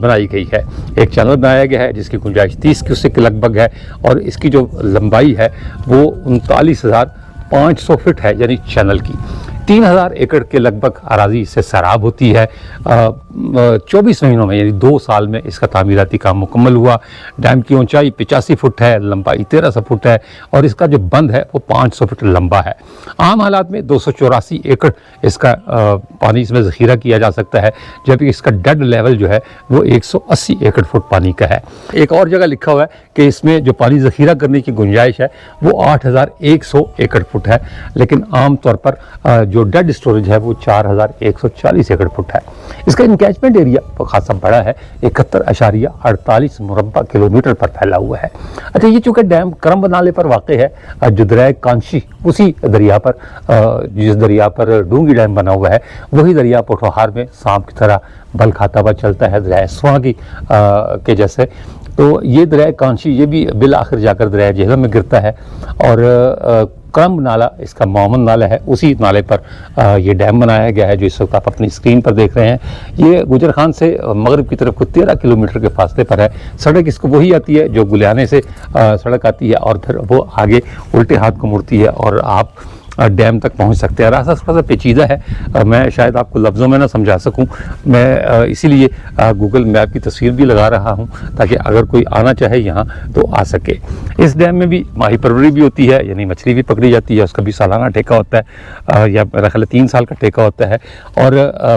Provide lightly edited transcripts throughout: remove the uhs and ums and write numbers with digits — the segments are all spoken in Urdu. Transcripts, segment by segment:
بنائی گئی ہے. ایک چینل بنایا گیا ہے جس کی گنجائش 30 کیوسک کے لگ بھگ ہے, اور اس کی جو لمبائی ہے وہ 39,500 فٹ ہے, یعنی چینل کی. 3,000 ایکڑ کے لگ بھگ اراضی اس سے سیراب ہوتی ہے. 24 مہینوں میں یعنی 2 سال میں اس کا تعمیراتی کام مکمل ہوا. ڈیم کی اونچائی 85 فٹ ہے, لمبائی 1300 فٹ ہے, اور اس کا جو بند ہے وہ 500 فٹ لمبا ہے. عام حالات میں 284 ایکڑ اس کا پانی اس میں ذخیرہ کیا جا سکتا ہے, جبکہ اس کا ڈیڈ لیول جو ہے وہ 180 ایکڑ فٹ پانی کا ہے. ایک اور جگہ لکھا ہوا ہے کہ اس میں جو پانی ذخیرہ کرنے کی گنجائش ہے وہ 8,100 ایکڑ فٹ ہے, لیکن عام طور پر جو ڈیڈ اسٹوریج ہے وہ 4,140 ایکڑ فٹ ہے. اس کا انکیچمنٹ ایریا خاصا بڑا ہے, 71.48 مربع کلومیٹر پر پھیلا ہوا ہے. اچھا, یہ چونکہ ڈیم کرم نالے پر واقع ہے, جو دریائے کانشی اسی دریا پر, جس دریا پر ڈونگی ڈیم بنا ہوا ہے, وہی دریا پوٹھوہار میں سانپ کی طرح بل کھاتا ہوا چلتا ہے دریائے سواں کے جیسے. تو یہ دریائے کانشی یہ بھی بالآخر جا کر دریائے جہلم میں گرتا ہے, اور کرم نالہ اس کا معاون نالہ ہے, اسی نالے پر یہ ڈیم بنایا گیا ہے جو اس وقت آپ اپنی اسکرین پر دیکھ رہے ہیں. یہ گجر خان سے مغرب کی طرف کو 13 کلومیٹر کے فاصلے پر ہے. سڑک اس کو وہی آتی ہے جو گلیانے سے سڑک آتی ہے, اور پھر وہ آگے الٹے ہاتھ کو مڑتی ہے اور آپ ڈیم تک پہنچ سکتے ہیں. راستہ تھوڑا سا پیچیدہ ہے, میں شاید آپ کو لفظوں میں نہ سمجھا سکوں, میں اسی لیے گوگل میپ کی تصویر بھی لگا رہا ہوں تاکہ اگر کوئی آنا چاہے یہاں تو آ سکے. اس ڈیم میں بھی ماہی پروری بھی ہوتی ہے, یعنی مچھلی بھی پکڑی جاتی ہے, اس کا بھی سالانہ ٹھیکہ ہوتا ہے, یا میرا خیال 3 سال کا ٹھیکہ ہوتا ہے, اور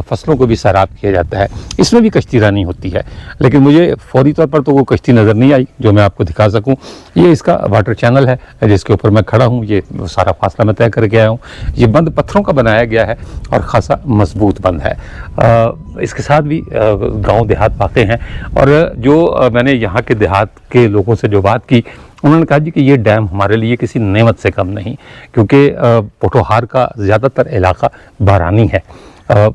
فصلوں کو بھی سیراب کیا جاتا ہے. اس میں بھی کشتی رانی ہوتی ہے, لیکن مجھے فوری طور پر تو وہ کشتی نظر نہیں آئی جو میں آپ کو دکھا سکوں. یہ اس کا واٹر چینل ہے جس کے اوپر میں کھڑا ہوں, یہ سارا فاصلہ میں طے کر کے آیا ہوں. یہ بند پتھروں کا بنایا گیا ہے اور خاصا مضبوط بند ہے. اس کے ساتھ بھی گاؤں دیہات واقع ہیں, اور جو میں نے یہاں کے دیہات کے لوگوں سے جو بات کی, انہوں نے کہا جی کہ یہ ڈیم ہمارے لیے کسی نعمت سے کم نہیں, کیونکہ پوٹھوہار کا زیادہ تر علاقہ بارانی ہے.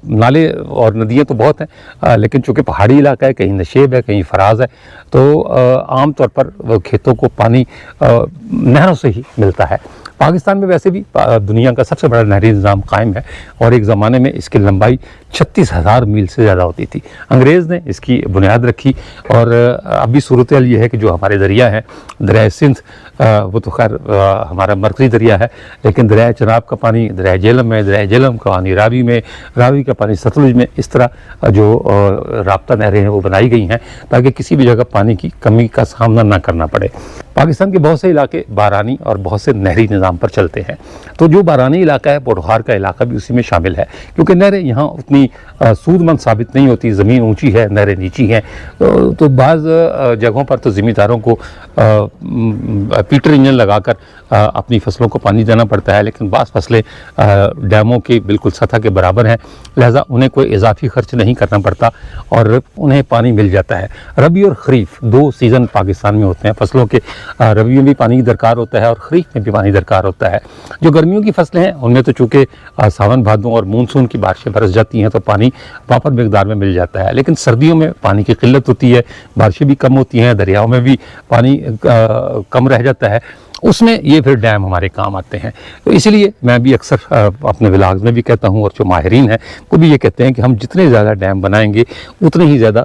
نالے اور ندیاں تو بہت ہیں, لیکن چونکہ پہاڑی علاقہ ہے, کہیں نشیب ہے, کہیں فراز ہے, تو عام طور پر کھیتوں کو پانی نہروں سے ہی ملتا ہے. پاکستان میں ویسے بھی دنیا کا سب سے بڑا نہری نظام قائم ہے, اور ایک زمانے میں اس کی لمبائی 36,000 میل سے زیادہ ہوتی تھی. انگریز نے اس کی بنیاد رکھی, اور ابھی صورتحال یہ ہے کہ جو ہمارے دریا ہیں, دریائے سندھ وہ تو خیر ہمارا مرکزی دریا ہے, لیکن دریائے چناب کا پانی دریائے جہلم میں, دریائے جہلم کا پانی راوی میں, راوی کا پانی ستلج میں, اس طرح جو رابطہ نہریں ہیں وہ بنائی گئی ہیں تاکہ کسی بھی جگہ پانی کی کمی کا سامنا نہ کرنا پڑے. پاکستان کے بہت سے علاقے بارانی اور بہت سے نہری نظام پر چلتے ہیں, تو جو بارانی علاقہ ہے پوٹھوہار کا علاقہ بھی اسی میں شامل ہے, کیونکہ نہریں یہاں اتنی سود مند ثابت نہیں ہوتی, زمین اونچی ہے, نہریں نیچی ہیں, تو بعض جگہوں پر تو زمینداروں کو پیٹر انجن لگا کر اپنی فصلوں کو پانی دینا پڑتا ہے, لیکن بعض فصلیں ڈیموں کی بالکل سطح کے برابر ہیں, لہٰذا انہیں کوئی اضافی خرچ نہیں کرنا پڑتا اور انہیں پانی مل جاتا ہے. ربیع اور خریف 2 سیزن پاکستان میں ہوتے ہیں فصلوں کے, ربیع میں بھی پانی درکار ہوتا ہے اور خریف میں بھی پانی درکار ہوتا ہے. جو گرمیوں کی فصلیں ہیں ان میں تو چونکہ ساون بھادوں اور مونسون کی بارشیں برس جاتی ہیں تو پانی پراپر مقدار میں مل جاتا ہے, لیکن سردیوں میں پانی کی قلت ہوتی ہے, بارشیں بھی کم ہوتی ہیں, دریاؤں میں بھی پانی کم رہ جاتا ہے, اس میں یہ پھر ڈیم ہمارے کام آتے ہیں. تو اسی لیے میں بھی اکثر اپنے ولاگز میں بھی کہتا ہوں, اور جو ماہرین ہیں وہ بھی یہ کہتے ہیں کہ ہم جتنے زیادہ ڈیم بنائیں گے اتنے ہی زیادہ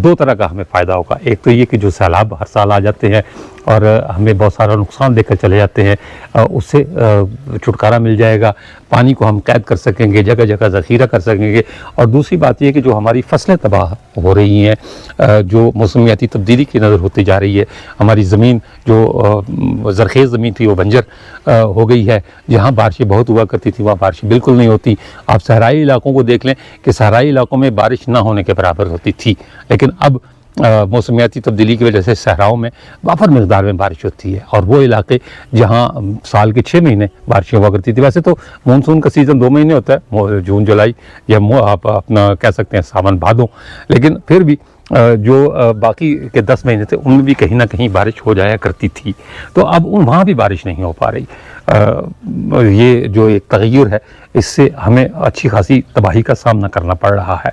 2 طرح کا ہمیں فائدہ ہوگا. ایک تو یہ کہ جو سیلاب ہر سال آ جاتے ہیں اور ہمیں بہت سارا نقصان دے کر چلے جاتے ہیں, اس سے چھٹکارا مل جائے گا, پانی کو ہم قید کر سکیں گے, جگہ جگہ ذخیرہ کر سکیں گے. اور دوسری بات یہ کہ جو ہماری فصلیں تباہ ہو رہی ہیں, جو موسمیاتی تبدیلی کی نظر ہوتی جا رہی ہے, ہماری زمین جو زرخیز زمین تھی وہ بنجر ہو گئی ہے, جہاں بارشیں بہت ہوا کرتی تھی وہاں بارشیں بالکل نہیں ہوتی. آپ صحرائی علاقوں کو دیکھ لیں کہ صحرائی علاقوں میں بارش نہ ہونے کے برابر ہوتی تھی, لیکن اب موسمیاتی تبدیلی کی وجہ سے صحراؤں میں وافر مقدار میں بارش ہوتی ہے, اور وہ علاقے جہاں سال کے 6 مہینے بارشیں ہوا کرتی تھی. ویسے تو مونسون کا سیزن 2 مہینے ہوتا ہے, جون جولائی, یا آپ اپنا کہہ سکتے ہیں ساون بھادوں, لیکن پھر بھی جو باقی کے 10 مہینے تھے ان میں بھی کہیں نہ کہیں بارش ہو جایا کرتی تھی. تو اب وہاں بھی بارش نہیں ہو پا رہی. یہ جو ایک تغیر ہے اس سے ہمیں اچھی خاصی تباہی کا سامنا کرنا پڑ رہا ہے.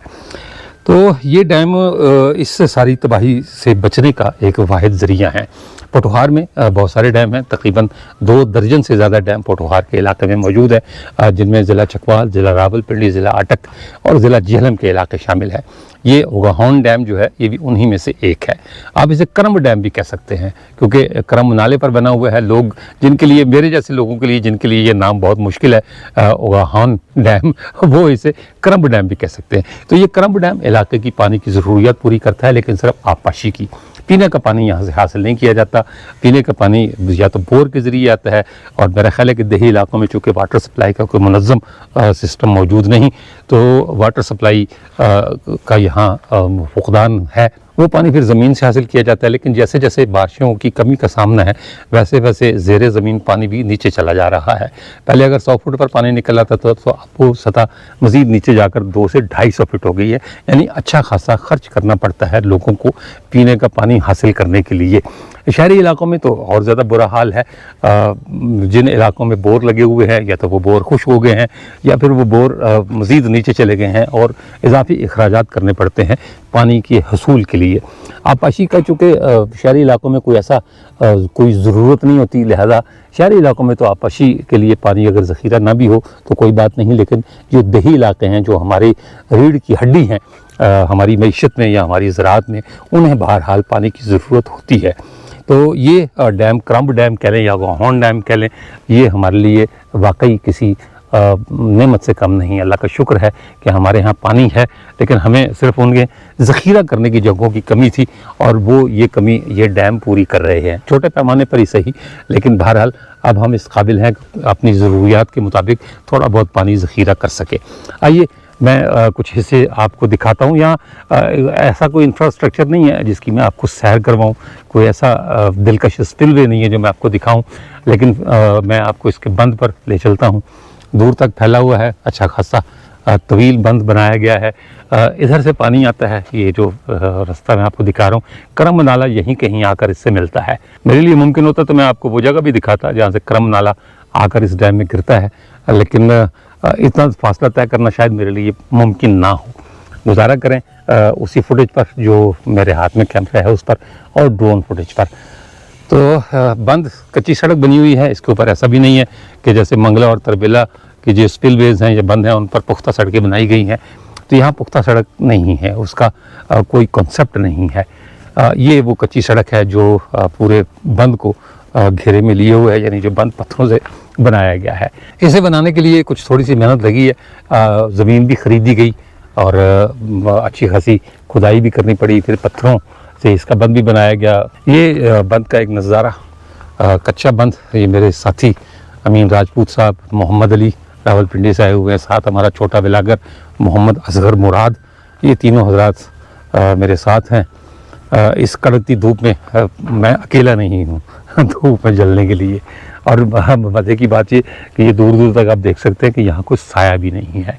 تو یہ ڈیم اس سے ساری تباہی سے بچنے کا ایک واحد ذریعہ ہے. پوٹھوہار میں بہت سارے ڈیم ہیں, تقریباً 2 درجن سے زیادہ ڈیم پوٹھوہار کے علاقے میں موجود ہے, جن میں ضلع چکوال, ضلع راولپنڈی, ضلع اٹک اور ضلع جہلم کے علاقے شامل ہیں. یہ اوگاہون ڈیم جو ہے یہ بھی انہی میں سے ایک ہے. آپ اسے کرم ڈیم بھی کہہ سکتے ہیں کیونکہ کرم نالے پر بنا ہوا ہے. لوگ جن کے لیے, میرے جیسے لوگوں کے لیے جن کے لیے یہ نام بہت مشکل ہے اوگاہون ڈیم, وہ اسے کرم ڈیم بھی کہہ سکتے ہیں. تو یہ کرم ڈیم علاقے کی پانی کی ضروریات پوری کرتا ہے, لیکن صرف آبپاشی کی. پینے کا پانی یہاں سے حاصل نہیں کیا جاتا. پینے کا پانی یا تو بور کے ذریعے آتا ہے, اور میرا خیال ہے کہ دیہی علاقوں میں چونکہ واٹر سپلائی کا کوئی منظم سسٹم موجود نہیں, تو واٹر سپلائی کا یہاں فقدان ہے. وہ پانی پھر زمین سے حاصل کیا جاتا ہے, لیکن جیسے جیسے بارشوں کی کمی کا سامنا ہے ویسے ویسے زیر زمین پانی بھی نیچے چلا جا رہا ہے. پہلے اگر 100 فٹ پر پانی نکل آتا تھا تو اب وہ سطح مزید نیچے جا کر 200 سے 250 فٹ ہو گئی ہے. یعنی اچھا خاصا خرچ کرنا پڑتا ہے لوگوں کو پینے کا پانی حاصل کرنے کے لیے. شہری علاقوں میں تو اور زیادہ برا حال ہے. جن علاقوں میں بور لگے ہوئے ہیں یا تو وہ بور خشک ہو گئے ہیں یا پھر وہ بور مزید نیچے چلے گئے ہیں اور اضافی اخراجات کرنے پڑتے ہیں پانی کے حصول کے لیے. آبپاشی کا چونکہ شہری علاقوں میں کوئی ضرورت نہیں ہوتی, لہذا شہری علاقوں میں تو آبپاشی کے لیے پانی اگر ذخیرہ نہ بھی ہو تو کوئی بات نہیں, لیکن جو دیہی علاقے ہیں جو ہماری ریڑھ کی ہڈی ہیں ہماری معیشت میں یا ہماری زراعت میں, انہیں بہرحال پانی کی ضرورت ہوتی ہے. تو یہ ڈیم کرم ڈیم کہہ لیں یا اوگاہون ڈیم کہہ لیں, یہ ہمارے لیے واقعی کسی نعمت سے کم نہیں. اللہ کا شکر ہے کہ ہمارے ہاں پانی ہے, لیکن ہمیں صرف ان کے ذخیرہ کرنے کی جگہوں کی کمی تھی, اور وہ یہ کمی یہ ڈیم پوری کر رہے ہیں, چھوٹے پیمانے پر ہی صحیح, لیکن بہرحال اب ہم اس قابل ہیں کہ اپنی ضروریات کے مطابق تھوڑا بہت پانی ذخیرہ کر سکے. آئیے میں کچھ حصے آپ کو دکھاتا ہوں. یہاں ایسا کوئی انفراسٹرکچر نہیں ہے جس کی میں آپ کو سیر کرواؤں, کوئی ایسا دلکش اسپل وے نہیں ہے جو میں آپ کو دکھاؤں, لیکن میں آپ کو اس کے بند پر لے چلتا ہوں. دور تک پھیلا ہوا ہے, اچھا خاصا طویل بند بنایا گیا ہے. ادھر سے پانی آتا ہے, یہ جو راستہ میں آپ کو دکھا رہا ہوں کرم نالہ یہیں کہیں آ کر اس سے ملتا ہے. میرے لیے ممکن ہوتا تو میں آپ کو وہ جگہ بھی دکھاتا جہاں سے کرم نالہ آ کر اس ڈیم میں گرتا ہے, لیکن اتنا فاصلہ طے کرنا شاید میرے لیے ممکن نہ ہو. گزارا کریں اسی فوٹیج پر جو میرے ہاتھ میں کیمرہ ہے اس پر, اور ڈرون فوٹیج پر. تو بند کچی سڑک بنی ہوئی ہے, اس کے اوپر ایسا بھی نہیں ہے کہ جیسے منگلا اور تربیلا کی جو اسپل ویز ہیں یا بند ہیں ان پر پختہ سڑکیں بنائی گئی ہیں. تو یہاں پختہ سڑک نہیں ہے, اس کا کوئی کنسپٹ نہیں ہے. یہ وہ کچی سڑک ہے جو پورے بند کو گھیرے میں لیے ہوئے ہے, یعنی جو بند پتھروں سے بنایا گیا ہے. اسے بنانے کے لیے کچھ تھوڑی سی محنت لگی ہے, زمین بھی خریدی گئی اور اچھی خاصی کھدائی بھی کرنی پڑی, پھر پتھروں سے اس کا بند بھی بنایا گیا. یہ بند کا ایک نظارہ, کچا بند. یہ میرے ساتھی امین راجپوت صاحب, محمد علی راولپنڈی سے آئے ہوئے ہیں, ساتھ ہمارا چھوٹا ولاگر محمد اصغر مراد, یہ تینوں حضرات میرے ساتھ ہیں. اس کڑکتی دھوپ میں اکیلا نہیں ہوں دھوپ میں جلنے کے لیے. اور مزے کی بات یہ کہ یہ دور دور تک آپ دیکھ سکتے ہیں کہ یہاں کوئی سایہ بھی نہیں ہے.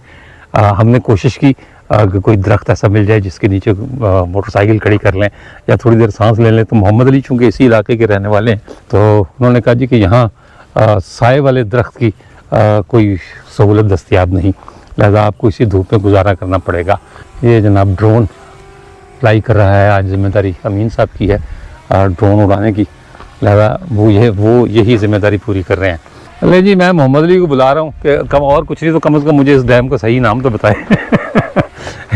ہم نے کوشش کی کہ کوئی درخت ایسا مل جائے جس کے نیچے موٹر سائیکل کھڑی کر لیں یا تھوڑی دیر سانس لے لیں. تو محمد علی چونکہ اسی علاقے کے رہنے والے ہیں تو انہوں نے کہا جی کہ یہاں سائے والے درخت کی کوئی سہولت دستیاب نہیں, لہذا آپ کو اسی دھوپ میں گزارا کرنا پڑے گا. یہ جناب ڈرون فلائی کر رہا ہے, آج ذمہ داری امین صاحب کی ہے ڈرون اڑانے کی, لہذا وہ یہی ذمہ داری پوری کر رہے ہیں. لے جی میں محمد علی کو بلا رہا ہوں کہ کم اور کچھ نہیں تو کم از کم مجھے اس ڈیم کا صحیح نام تو بتائیں.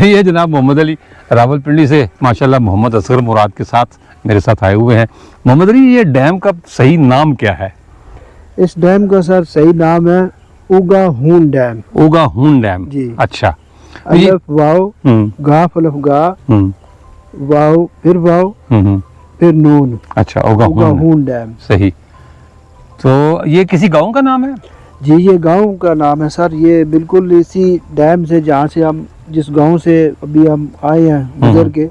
یہ جناب محمد علی راولپنڈی سے ماشاءاللہ محمد اصغر مراد کے ساتھ میرے ساتھ آئے ہوئے ہیں. محمد علی یہ ڈیم کا صحیح نام کیا ہے؟ اس ڈیم کا سر صحیح نام ہے اوگاہون ڈیم. اوگاہون ڈیم جی. اچھا, الف واو گاف الف گا واو پھر واو پھر نون. اچھا, اوگاہون ڈیم. صحیح. تو یہ کسی گاؤں کا نام ہے؟ جی یہ گاؤں کا نام ہے سر. یہ بالکل اسی ڈیم سے جہاں سے ہم جس گاؤں سے ابھی ہم آئے ہیں گزر کے,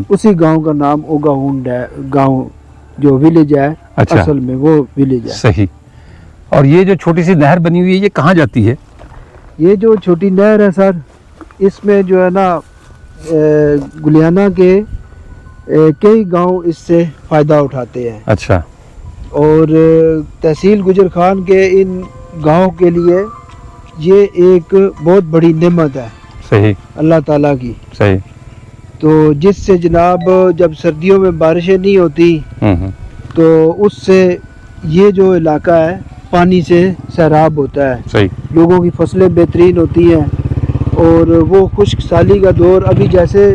اسی گاؤں کا نام اوگاہون گاؤں جو ولیج ہے. اچھا, اصل میں وہ ولیج ہے. صحیح. اور یہ جو چھوٹی سی نہر بنی ہوئی ہے یہ کہاں جاتی ہے؟ یہ جو چھوٹی نہر ہے سر, اس میں جو ہے نا گلیانہ کے کئی گاؤں اس سے فائدہ اٹھاتے ہیں. اچھا. اور تحصیل گجر خان کے ان گاؤں کے لیے یہ ایک بہت بڑی نعمت ہے. صحیح. اللہ تعالیٰ کی. صحیح. تو جس سے جناب جب سردیوں میں بارشیں نہیں ہوتی تو اس سے یہ جو علاقہ ہے پانی سے سیراب ہوتا ہے. صحیح. لوگوں کی فصلیں بہترین ہوتی ہیں, اور وہ خشک سالی کا دور ابھی جیسے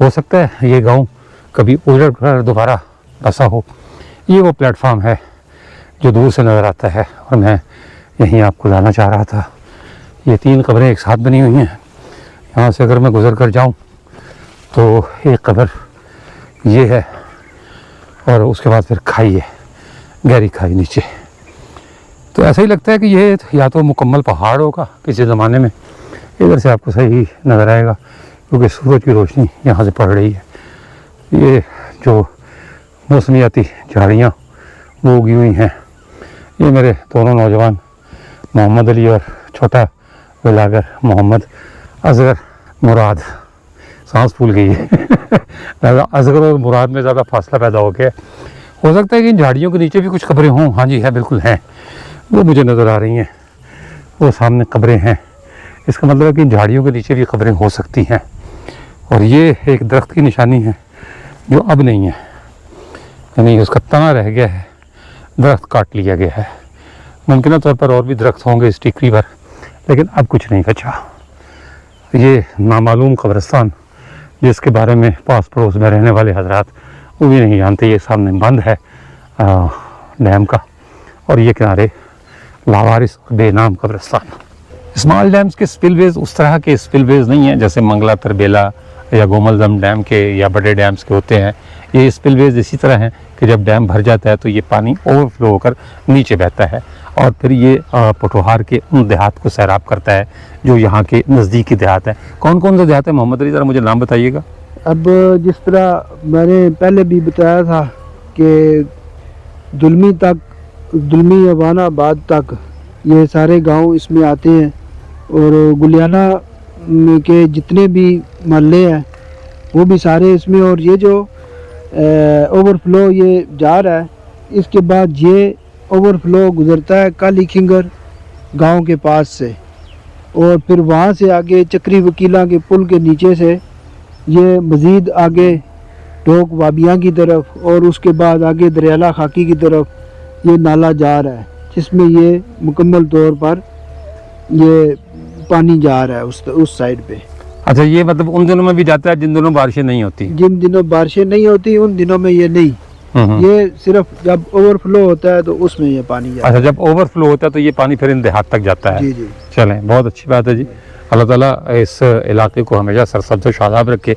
ہو سکتا ہے یہ گاؤں کبھی اجڑ کر دوبارہ بسا ہو. یہ وہ پلیٹ فارم ہے جو دور سے نظر آتا ہے اور میں یہیں آپ کو لانا چاہ رہا تھا. یہ 3 قبریں ایک ساتھ بنی ہوئی ہیں. یہاں سے اگر میں گزر کر جاؤں تو ایک قبر یہ ہے اور اس کے بعد پھر کھائی ہے, گہری کھائی نیچے. تو ایسا ہی لگتا ہے کہ یہ یا تو مکمل پہاڑ ہوگا کسی زمانے میں. ادھر سے آپ کو صحیح نظر آئے گا کیونکہ سورج کی روشنی یہاں سے پڑ رہی ہے. یہ جو موسمیاتی جھاڑیاں وہ اگی ہوئی ہیں. یہ میرے دونوں نوجوان محمد علی اور چھوٹا ولاگر محمد اصغر مراد. سانس پھول گئی ہے اصغر اور مراد میں زیادہ فاصلہ پیدا ہو گیا. ہو سکتا ہے کہ ان جھاڑیوں کے نیچے بھی کچھ قبریں ہوں. ہاں جی ہے, بالکل ہیں, وہ مجھے نظر آ رہی ہیں. وہ سامنے قبریں ہیں. اس کا مطلب ہے کہ ان جھاڑیوں کے نیچے بھی قبریں ہو سکتی ہیں. اور یہ ایک درخت کی نشانی ہے جو اب نہیں ہے, یعنی اس کا تنا رہ گیا ہے, درخت کاٹ لیا گیا ہے. ممکنہ طور پر اور بھی درخت ہوں گے اس ٹیکری پر, لیکن اب کچھ نہیں بچا. یہ نامعلوم قبرستان جس کے بارے میں پاس پڑوس میں رہنے والے حضرات وہ بھی نہیں جانتے. یہ سامنے بند ہے ڈیم کا, اور یہ کنارے لاوارث بے نام قبرستان. اسمال ڈیمز کے سپل ویز اس طرح کے سپل ویز نہیں ہیں جیسے منگلا تربیلا یا گوملدم ڈیم کے یا بڑے ڈیمز کے ہوتے ہیں. یہ سپل ویز اسی طرح ہیں کہ جب ڈیم بھر جاتا ہے تو یہ پانی اوور فلو ہو کر نیچے بہتا ہے اور پھر یہ پٹوہار کے ان دیہات کو سیراب کرتا ہے جو یہاں کے نزدیکی دیہات ہیں. کون کون سے دیہات ہیں محمد علی, ذرا مجھے نام بتائیے گا. اب جس طرح میں نے پہلے بھی بتایا تھا کہ دلمی ابان آباد تک یہ سارے گاؤں اس میں آتے ہیں, اور گلیانہ کے جتنے بھی محلے ہیں وہ بھی سارے اس میں. اور یہ جو اوور فلو یہ جا رہا ہے, اس کے بعد یہ اوور فلو گزرتا ہے کالی کھنگر گاؤں کے پاس سے, اور پھر وہاں سے آگے چکری وکیلا کے پل کے نیچے سے یہ مزید آگے ٹوک وابیاں کی طرف, اور اس کے بعد آگے دریالہ خاکی کی طرف یہ نالا جا رہا ہے جس میں یہ مکمل طور پر یہ پانی جا رہا ہے اس سائڈ پہ. اچھا, یہ مطلب ان دنوں میں بھی جاتا ہے جن دنوں بارشیں نہیں ہوتی. جن دنوں بارشیں نہیں ہوتی ان دنوں میں یہ نہیں. یہ صرف جب اوور فلو ہوتا ہے تو اس میں یہ پانی جاتا ہے. اچھا, جب اوور فلو ہوتا ہے تو یہ پانی پھر ان دیہات تک جاتا ہے. جی جی, چلیں, بہت اچھی بات ہے جی. اللہ تعالیٰ اس علاقے کو ہمیشہ سرسبز و شاداب رکھے,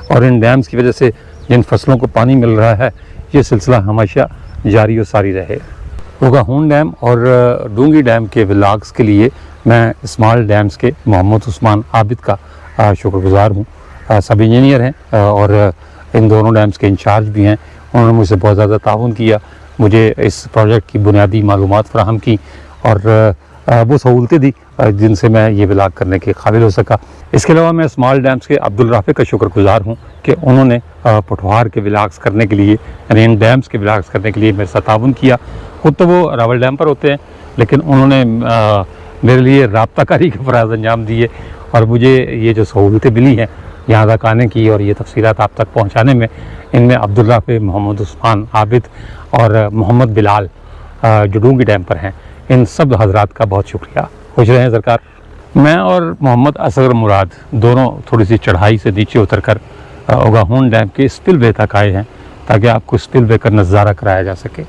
اور ان ڈیمز کی وجہ سے جن فصلوں کو پانی مل رہا ہے یہ سلسلہ ہمیشہ جاری و ساری رہے. اوگاہون ڈیم اور ڈونگی ڈیم کے ولاگز کے لیے میں اسمال ڈیمز کے محمد عثمان عابد کا شکر گزار ہوں. سب انجینئر ہیں اور ان دونوں ڈیمز کے انچارج بھی ہیں. انہوں نے مجھ سے بہت زیادہ تعاون کیا, مجھے اس پروجیکٹ کی بنیادی معلومات فراہم کی اور وہ سہولتیں دی جن سے میں یہ ولاگ کرنے کے قابل ہو سکا. اس کے علاوہ میں اسمال ڈیمز کے عبدالرافع کا شکر گزار ہوں کہ انہوں نے پٹوہار کے ولاگز کرنے کے لیے, یعنی ان ڈیمز کے ولاگز کرنے کے لیے میرے ساتھ تعاون کیا. خود تو وہ راول ڈیم پر ہوتے ہیں لیکن انہوں نے میرے لیے رابطہ کاری کے فرائض انجام دیے, اور مجھے یہ جو سہولتیں ملی ہیں یہاں تک آنے کی اور یہ تفصیلات آپ تک پہنچانے میں, ان میں عبدالرافع, محمد عثمان عابد اور محمد بلال جو ڈونگی ڈیم پر ہیں, ان سب حضرات کا بہت شکریہ. خوش رہیں سرکار. میں اور محمد اصغر مراد دونوں تھوڑی سی چڑھائی سے نیچے اتر کر اوگاہون ڈیم کے اسپل وے تک آئے ہیں تاکہ آپ کو اسپل وے کا نظارہ کرایا جا سکے.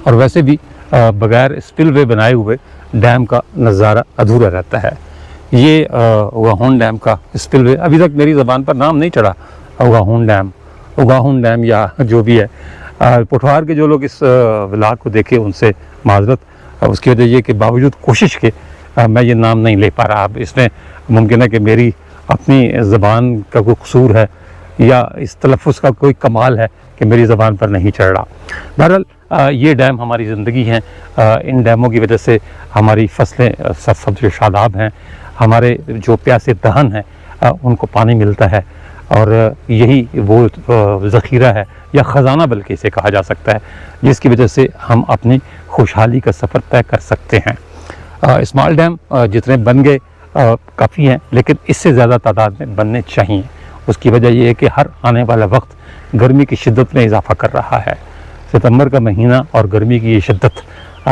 اور ویسے بھی بغیر اسپل وے بنائے ہوئے ڈیم کا نظارہ ادھورا رہتا ہے. یہ اوگاہون ڈیم کا اسپل وے ابھی تک میری زبان پر نام نہیں چڑھا. اوگاہون ڈیم یا جو بھی ہے. پٹوہار کے جو لوگ اس ولاگ کو دیکھے ان سے معذرت, اس کی وجہ یہ کہ باوجود کوشش کے میں یہ نام نہیں لے پا رہا. اب اس میں ممکن ہے کہ میری اپنی زبان کا کوئی قصور ہے یا اس تلفظ کا کوئی کمال ہے کہ میری زبان پر نہیں چڑھ رہا. بہرحال یہ ڈیم ہماری زندگی ہیں. ان ڈیموں کی وجہ سے ہماری فصلیں سرسبز و شاداب ہیں, ہمارے جو پیاسے دہن ہیں ان کو پانی ملتا ہے, اور یہی وہ ذخیرہ ہے یا خزانہ بلکہ اسے کہا جا سکتا ہے جس کی وجہ سے ہم اپنی خوشحالی کا سفر طے کر سکتے ہیں. اسمال ڈیم جتنے بن گئے کافی ہیں, لیکن اس سے زیادہ تعداد میں بننے چاہیے. اس کی وجہ یہ ہے کہ ہر آنے والا وقت گرمی کی شدت میں اضافہ کر رہا ہے. ستمبر کا مہینہ اور گرمی کی یہ شدت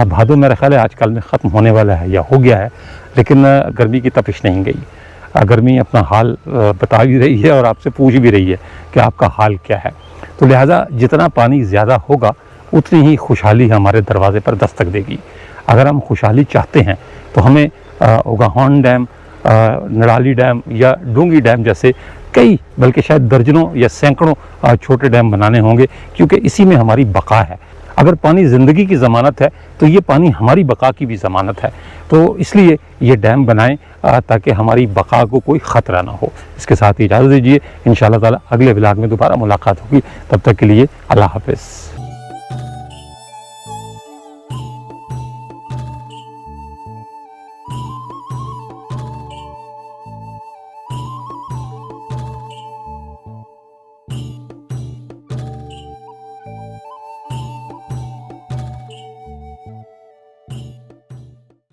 بھادو میرا خیال ہے آج کل میں ختم ہونے والا ہے یا ہو گیا ہے, لیکن گرمی کی تپش نہیں گئی. گرمی اپنا حال بتا بھی رہی ہے اور آپ سے پوچھ بھی رہی ہے کہ آپ کا حال کیا ہے. تو لہٰذا جتنا پانی زیادہ ہوگا اتنی ہی خوشحالی ہمارے دروازے پر دستک دے گی. اگر ہم خوشحالی چاہتے ہیں تو ہمیں اوگاہون ڈیم، نڑالی ڈیم یا ڈونگی ڈیم جیسے کئی بلکہ شاید درجنوں یا سینکڑوں چھوٹے ڈیم بنانے ہوں گے، کیونکہ اسی میں ہماری بقا ہے. اگر پانی زندگی کی ضمانت ہے تو یہ پانی ہماری بقا کی بھی ضمانت ہے. تو اس لیے یہ ڈیم بنائیں تاکہ ہماری بقا کو کوئی خطرہ نہ ہو. اس کے ساتھ اجازت دیجیے، انشاءاللہ تعالی اگلے ولاگ میں دوبارہ ملاقات ہوگی. تب تک کے لیے اللہ حافظ.